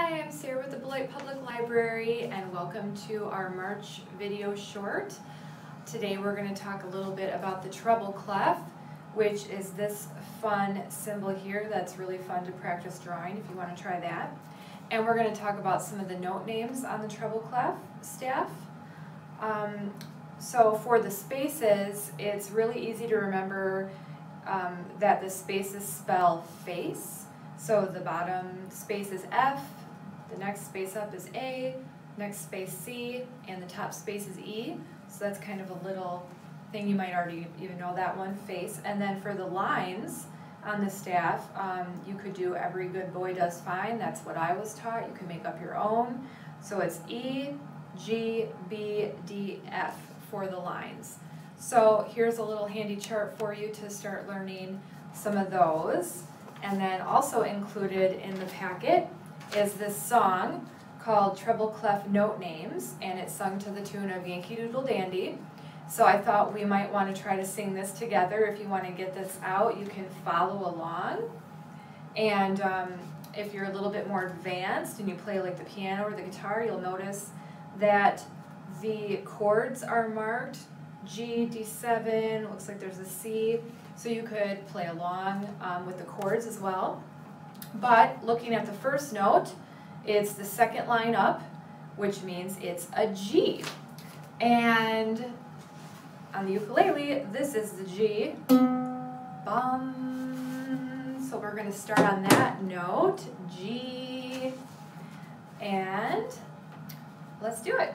Hi, I'm Sarah with the Beloit Public Library and welcome to our March video short. Today we're going to talk a little bit about the treble clef, which is this fun symbol here that's really fun to practice drawing if you want to try that. And we're going to talk about some of the note names on the treble clef staff. So for the spaces, it's really easy to remember that the spaces spell face. So the bottom space is F, the next space up is A, next space C, and the top space is E. So that's kind of a little thing, you might already even know that one, face. And then for the lines on the staff, you could do every good boy does fine. That's what I was taught. You can make up your own. So it's E, G, B, D, F for the lines. So here's a little handy chart for you to start learning some of those. And then also included in the packet is this song called Treble Clef Note Names, and it's sung to the tune of Yankee Doodle Dandy. So I thought we might want to try to sing this together. If you want to get this out, you can follow along. And if you're a little bit more advanced and you play like the piano or the guitar, you'll notice that the chords are marked G, D7, looks like there's a C. So you could play along with the chords as well. But looking at the first note, it's the second line up, which means it's a G. And on the ukulele, this is the G. Bum. So we're going to start on that note, G. And let's do it.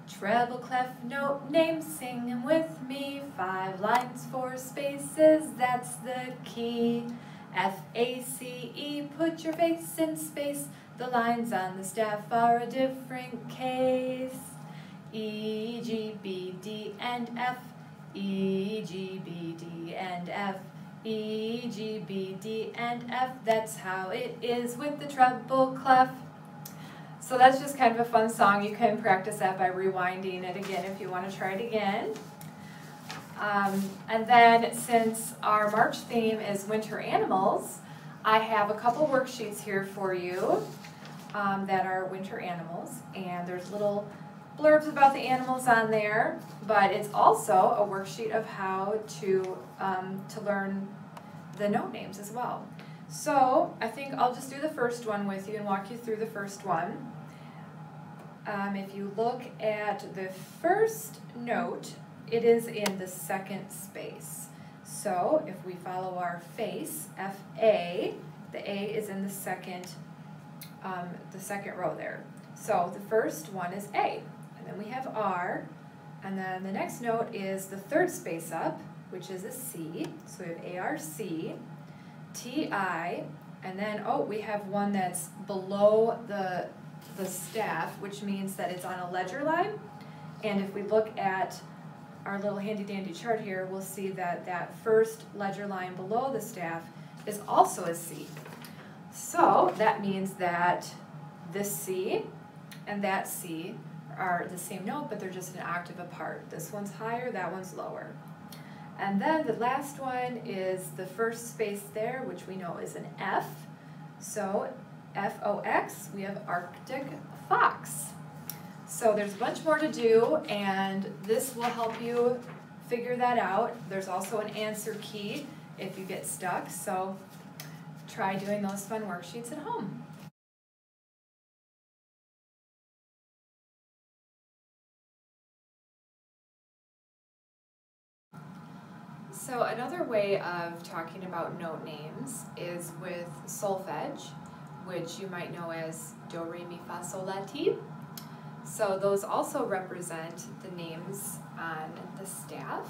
Treble clef note names, sing 'em with me. 5 lines, 4 spaces, that's the key. F, A, C, E, put your face in space. The lines on the staff are a different case. E, G, B, D, and F. E, G, B, D, and F. E, G, B, D, and F. That's how it is with the treble clef. So that's just kind of a fun song. You can practice that by rewinding it again if you want to try it again. And then since our March theme is winter animals, I have a couple worksheets here for you that are winter animals. And there's little blurbs about the animals on there, but it's also a worksheet of how to learn the note names as well. So I think I'll just do the first one with you and walk you through the first one. If you look at the first note, it is in the second space. So if we follow our face, F-A, the A is in the second row there. So the first one is A, and then we have R, and then the next note is the third space up, which is a C. So we have A-R-C, T-I, and then, oh, we have one that's below the staff, which means that it's on a ledger line. And if we look at our little handy dandy chart here, we'll see that that first ledger line below the staff is also a C. So that means that this C and that C are the same note, but they're just an octave apart. This one's higher, that one's lower. And then the last one is the first space there, which we know is an F. So F-O-X, we have Arctic Fox. So there's a bunch more to do, and this will help you figure that out. There's also an answer key if you get stuck, so try doing those fun worksheets at home. So another way of talking about note names is with solfege, which you might know as do, re, mi, fa, sol, la, ti. So those also represent the names on the staff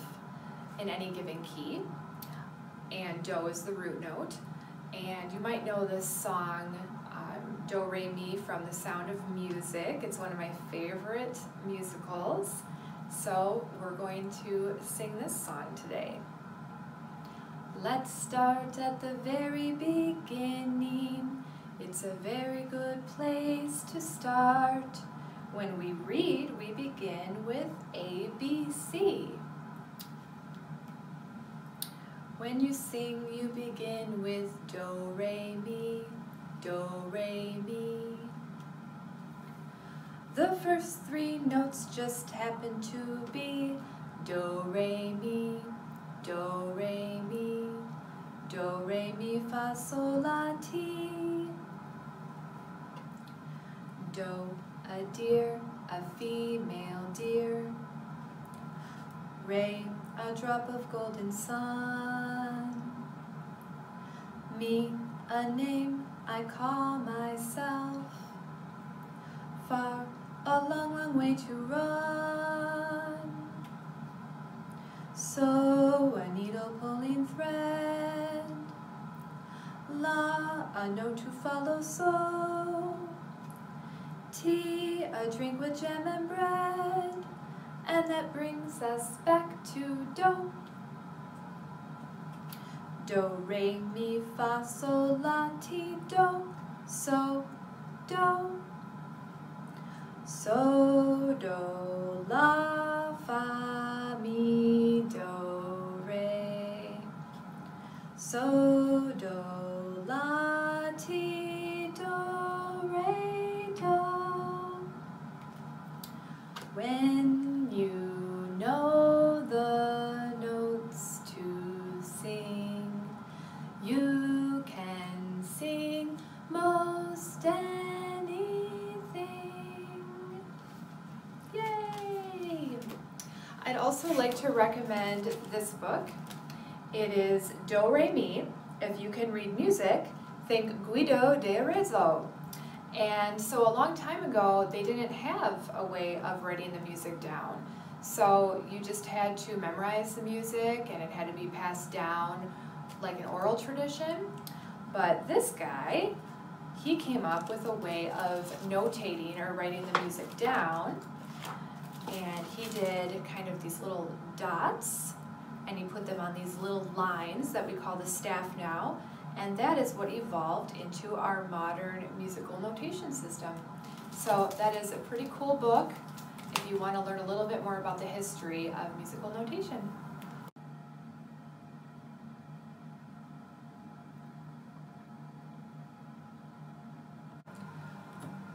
in any given key. And do is the root note. And you might know this song, Do, Re, Mi, from The Sound of Music. It's one of my favorite musicals. So we're going to sing this song today. Let's start at the very beginning. It's a very good place to start. When we read, we begin with A, B, C. When you sing, you begin with do, re, mi, do, re, mi. The first three notes just happen to be do, re, mi, do, re, mi, do, re, mi, fa, sol, la, ti. Do, a deer, a female deer. Re, a drop of golden sun. Mi, a name I call myself. Fa, a long, long way to run. So, a needle pulling thread. La, a note to follow, so. Tea, a drink with jam and bread. And that brings us back to do. Do, re, mi, fa, sol, la, ti, do. So, do. So, do, la, fa, mi, do, re. So, do, la, ti, do, re, do. When you know the notes to sing, you can sing most anything. Yay! I'd also like to recommend this book. It is Do, Re, Mi. If you can read music, think Guido de Arezzo. And so a long time ago, they didn't have a way of writing the music down. So you just had to memorize the music, and it had to be passed down like an oral tradition. But this guy, he came up with a way of notating or writing the music down. And he did kind of these little dots, and he put them on these little lines that we call the staff now. And that is what evolved into our modern musical notation system. So that is a pretty cool book if you want to learn a little bit more about the history of musical notation.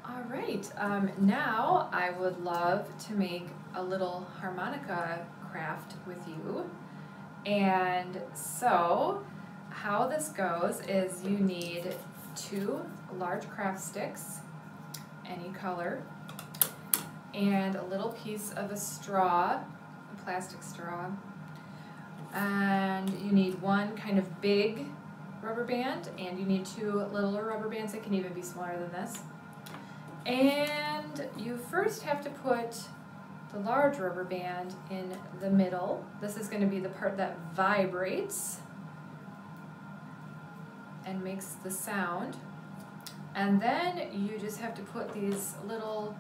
All right, now I would love to make a little harmonica craft with you. And so, how this goes is you need 2 large craft sticks, any color, and a little piece of a straw, a plastic straw, and you need 1 kind of big rubber band, and you need 2 littler rubber bands that can even be smaller than this. And you first have to put the large rubber band in the middle. This is going to be the part that vibrates and makes the sound. And then you just have to put these little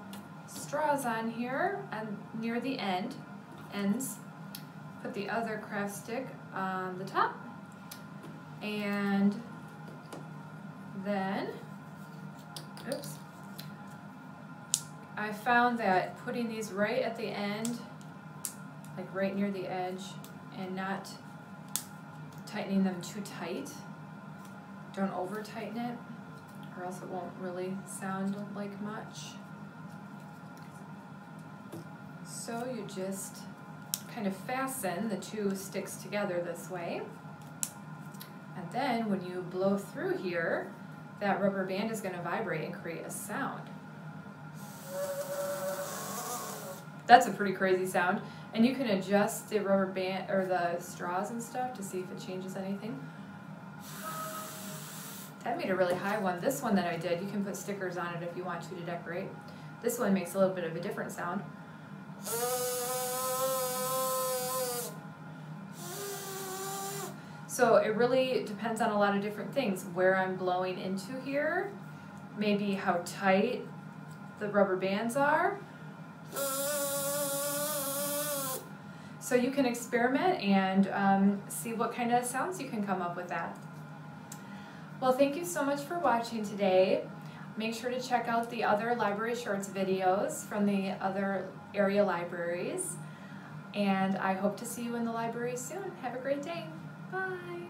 straws on here and near the ends. Put the other craft stick on the top. And then, oops, I found that putting these right at the end, like right near the edge, and not tightening them too tight. Don't over tighten it, or else it won't really sound like much. So you just kind of fasten the 2 sticks together this way. And then when you blow through here, that rubber band is going to vibrate and create a sound. That's a pretty crazy sound. And you can adjust the rubber band or the straws and stuff to see if it changes anything. That made a really high one. This one that I did, you can put stickers on it if you want to decorate. This one makes a little bit of a different sound. So it really depends on a lot of different things. Where I'm blowing into here, maybe how tight the rubber bands are. So you can experiment and see what kind of sounds you can come up with that. Well, thank you so much for watching today. Make sure to check out the other Library Shorts videos from the other area libraries. And I hope to see you in the library soon. Have a great day. Bye.